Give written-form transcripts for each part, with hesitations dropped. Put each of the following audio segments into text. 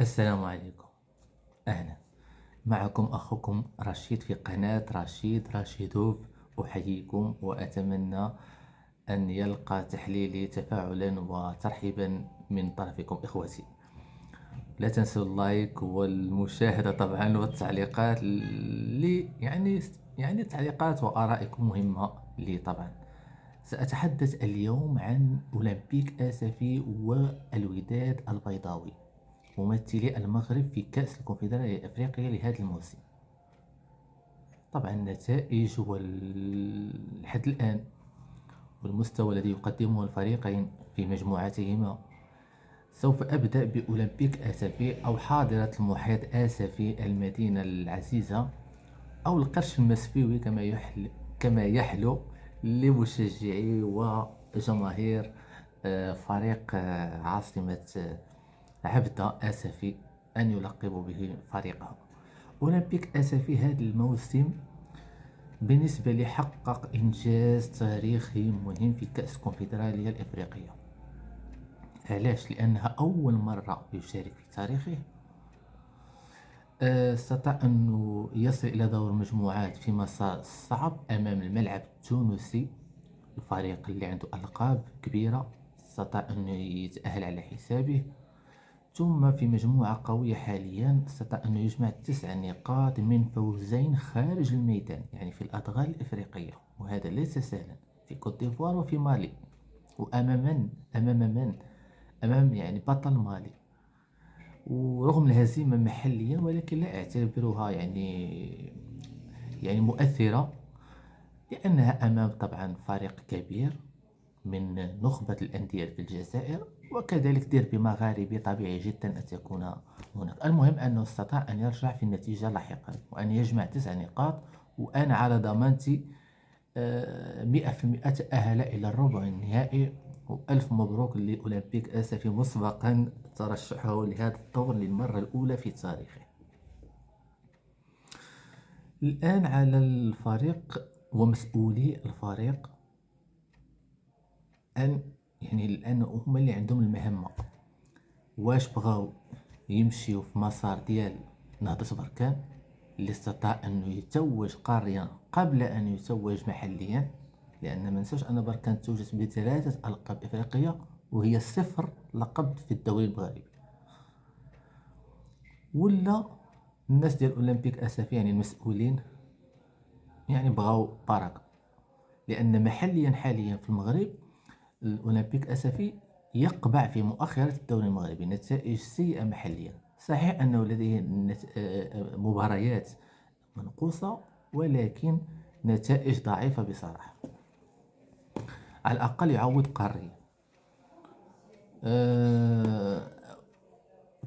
السلام عليكم. أهلا، معكم أخوكم رشيد في قناة رشيدوف. أحييكم وأتمنى أن يلقى تحليلي تفاعلا وترحيبا من طرفكم إخوتي. لا تنسوا اللايك والمشاهدة طبعا والتعليقات يعني التعليقات وآرائكم مهمة لي طبعا. سأتحدث اليوم عن أولمبيك آسفي والوداد البيضاوي ممثلي المغرب في كأس الكونفدرالية الأفريقية لهذا الموسم. طبعا النتائج والحد الآن والمستوى الذي يقدمه الفريقين في مجموعتهما. سوف أبدأ بأولمبيك آسفي أو حاضرة المحيط آسفي المدينة العزيزة، أو القرش المسفيوي كما يحلو لمشجعي وجماهير فريق عاصمة عبدة آسفي أن يلقبوا به فريقهم. أولمبيك آسفي هذا الموسم بالنسبة لي حقق إنجاز تاريخي مهم في كأس الكونفدرالية الإفريقية. علاش؟ لأنها أول مرة يشارك في تاريخه استطاع أنه يصل إلى دور المجموعات في مسار صعب أمام الملعب التونسي، الفريق اللي عنده ألقاب كبيرة استطاع أنه يتأهل على حسابه. ثم في مجموعة قوية حاليا استطاع أنه يجمع 9 نقاط من فوزين خارج الميدان، يعني في الأدغال الإفريقية، وهذا ليس سهلا، في كوت ديفوار وفي مالي. وأمام من؟ أمام من؟ أمام يعني بطل مالي. ورغم الهزيمة محليا ولكن لا أعتبرها يعني مؤثرة، لأنها أمام طبعا فريق كبير من نخبة الأندية في الجزائر، وكذلك ديربي مغاربي طبيعي جدا أن تكون هناك. المهم أنه استطاع أن يرجع في النتيجة لاحقا وأن يجمع 9 نقاط، وأنا على ضمانتي 100% تأهل إلى الربع النهائي. وألف مبروك لأولمبيك آسفي مسبقا ترشحه لهذا الدور للمرة الأولى في تاريخه. الآن على الفريق ومسؤولي الفريق أن يعني الآن هما اللي عندهم المهمة. واش بغاو يمشيو في مسار ديال نهضة بركان اللي استطاع أنه يتوج قاريا قبل أن يتوج محليا، لأن ما ننساوش أن بركان توجت ب3 ألقاب إفريقية وهي 0 لقب في الدوري المغربي. ولا الناس ديال أولمبيك آسفي يعني المسؤولين يعني بغاو بركة، لأن محليا حاليا في المغرب الأولمبيك أسفي يقبع في مؤخرة الدوري المغربي، نتائج سيئة محليا. صحيح أنه لديه مباريات منقوصة، ولكن نتائج ضعيفة بصراحة. على الأقل يعوض قاريا.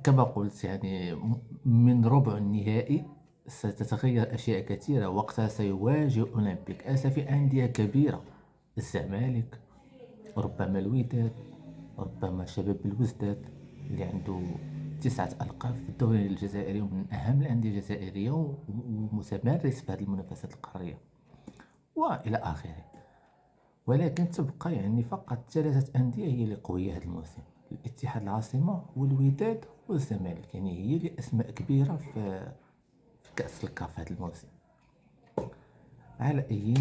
كما قلت يعني من ربع النهائي ستتغير أشياء كثيرة، وقتها سيواجه أولمبيك آسفي أندية كبيرة، الزمالك، ربما الوداد، ربما شباب الوزداد اللي عنده 9 ألقاب في الدوري الجزائري ومن أهم الأندية الجزائرية ومتمرس في هذه المنافسات القارية وإلى آخره. ولكن تبقى يعني فقط 3 أندية هي اللي قوية هذا الموسم: الاتحاد العاصمة والوداد والزمالك، يعني هي اللي أسماء كبيرة في كأس الكاف هذا الموسم. على أي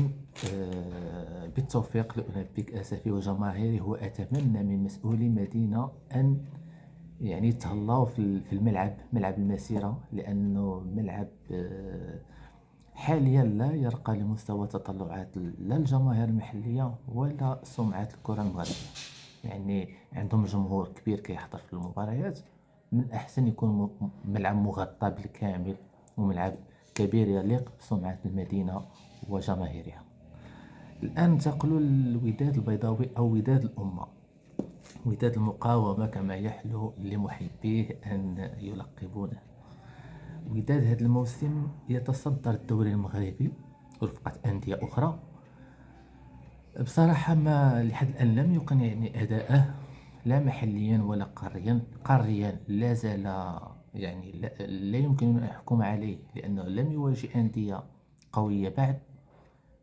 بالتوفيق لأولمبيك آسفي وجماهيره، وأتمنى من مسؤولي المدينة أن يعني يتهلاو في الملعب، ملعب المسيرة، لأنه ملعب حاليا لا يرقى لمستوى تطلعات لا الجماهير المحلية ولا سمعة الكرة المغربية. يعني عندهم جمهور كبير كيحضر في المباريات، من أحسن يكون ملعب مغطى بالكامل وملعب كبير يليق بسمعة المدينة وجماهيرها. الآن ننتقل للوداد البيضاوي أو وداد الأمة، وداد المقاومة كما يحلو لمحبيه أن يلقبونه. وداد هذا الموسم يتصدر الدوري المغربي رفقة أندية أخرى. بصراحة ما لحد الآن لم يقنعني أداءه، لا محليا ولا قاريا. قاريا لا زال يعني لا يمكن أن أحكم عليه، لأنه لم يواجه أندية قوية بعد،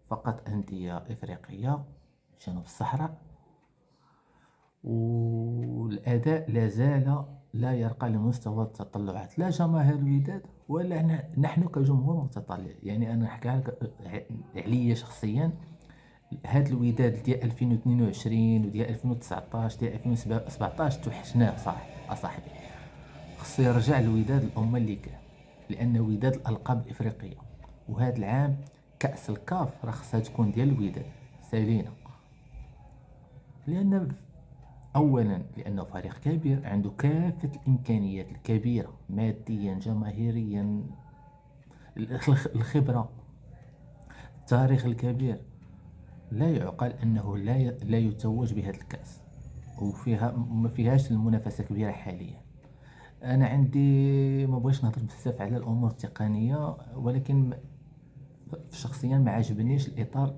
فقط أندية إفريقية جنوب الصحراء. والأداء لا زال لا يرقى لمستوى التطلعات لا جماهير الوداد ولا نحن كجمهور متطلع. يعني أنا نحكي لك عليا شخصيا، هاد الوداد ديال 2022 وديال 2019 ديال 2017 توحشناه صح اصاحبي. خصو يرجع الوداد الأمة اللي كان، لأن وداد الألقاب الإفريقية. وهذا العام كأس الكاف راه خصها تكون ديال الوداد سالينا. لأن أولا لأنه فريق كبير عنده كافة الإمكانيات الكبيرة، ماديا جماهيريا، الخبرة، التاريخ الكبير. لا يعقل أنه لا يتوج بهذا الكأس، وفيها ما فيهاش المنافسة كبيرة حاليا. انا عندي ما بغيتش نهضر بزاف على الامور التقنيه، ولكن شخصيا ما عجبنيش الاطار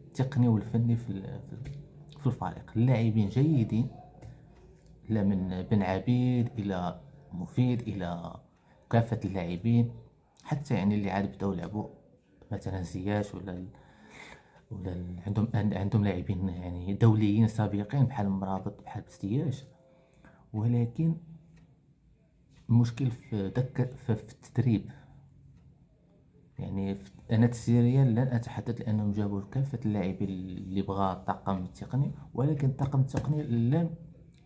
التقني والفني في الفريق. اللاعبين جيدين، لا من بن عبيد الى مفيد الى كافه اللاعبين، حتى يعني اللي عاد بداو لعبوا مثلا زياش عندهم لاعبين يعني دوليين سابقين بحال مرابط بحال بزياش. ولكن المشكل في في التدريب. يعني أنا تسيريا لن أتحدث لأنهم جابوا كافة اللاعبين اللي بغى الطاقم التقني، ولكن الطاقم التقني لم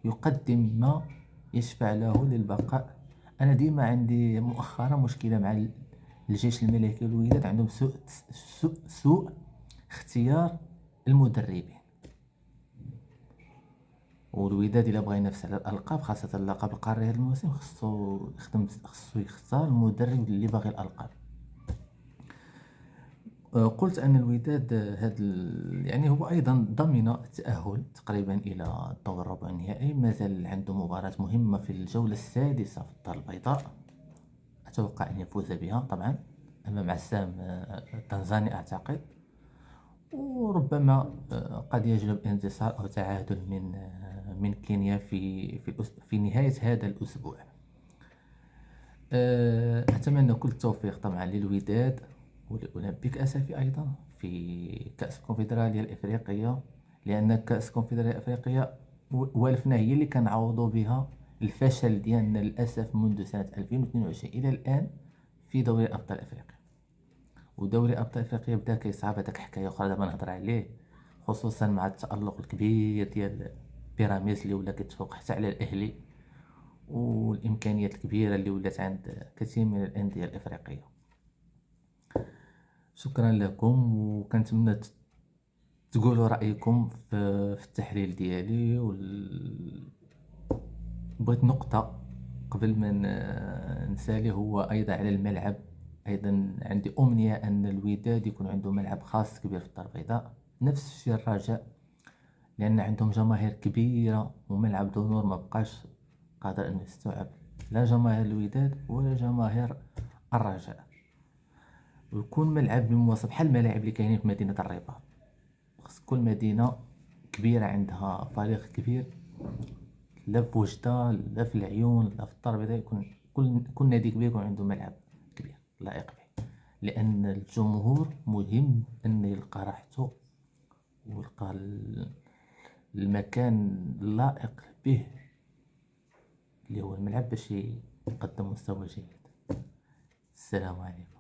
يقدم ما يشفع له للبقاء. أنا ديما عندي مؤخرا مشكلة مع الجيش الملكي والوداد، عندهم سوء اختيار المدربين. والوداد إلا بغى ينافس على الألقاب، خاصة اللقب القاري هذا الموسم، خصو يختار المدرب اللي باغي الألقاب. قلت أن الوداد يعني هو أيضا ضمن التأهل تقريبا إلى الدور ربع النهائي. مازال عنده مباراة مهمة في الجولة السادسة في الدار البيضاء، أتوقع أن يفوز بها طبعا أمام عسام التنزاني أعتقد. وربما قد يجلب انتصار أو تعادل من كينيا في نهاية هذا الأسبوع. أتمنى كل التوفيق طبعا للوداد ولأولمبيك أسفي أيضا في كأس الكونفدرالية الإفريقية، لأن كأس الكونفدرالية الإفريقية والفنا هي اللي كنعوضوا بها الفشل ديالنا للأسف منذ سنة 2022 إلى الآن في دوري أبطال أفريقيا. ودوري أبطال أفريقيا بدا كيصعب، هذاك حكاية أخرى دابا نهضر عليه، خصوصا مع التألق الكبير ديال بيراميدز اللي ولا كيتفوق حتى على الأهلي، والإمكانيات الكبيرة اللي ولات عند كثير من الأندية الإفريقية. شكرا لكم، وكنتمنى تقولوا رأيكم في التحليل ديالي. بغيت نقطة قبل ما نسالي، هو أيضا على الملعب. أيضا عندي أمنية أن الوداد يكون عنده ملعب خاص كبير في الدار البيضاء، نفس الشيء الرجاء، لأن عندهم جماهير كبيرة وملعب دو نور ما بقاش قادر أن يستوعب لا جماهير الوداد ولا جماهير الرجاء. ويكون ملعب بمواصف بحال الملاعب اللي كاينين في مدينة الرباط. خص كل مدينة كبيرة عندها فريق كبير، لا في وجدة لا في العيون لا في الدار البيضاء، يكون كل نادي كبير يكون عنده ملعب كبير لائق به، لأن الجمهور مهم أن يلقى راحته ويلقى المكان اللائق به اللي هو الملعب باش يقدم مستوى جيد. السلام عليكم.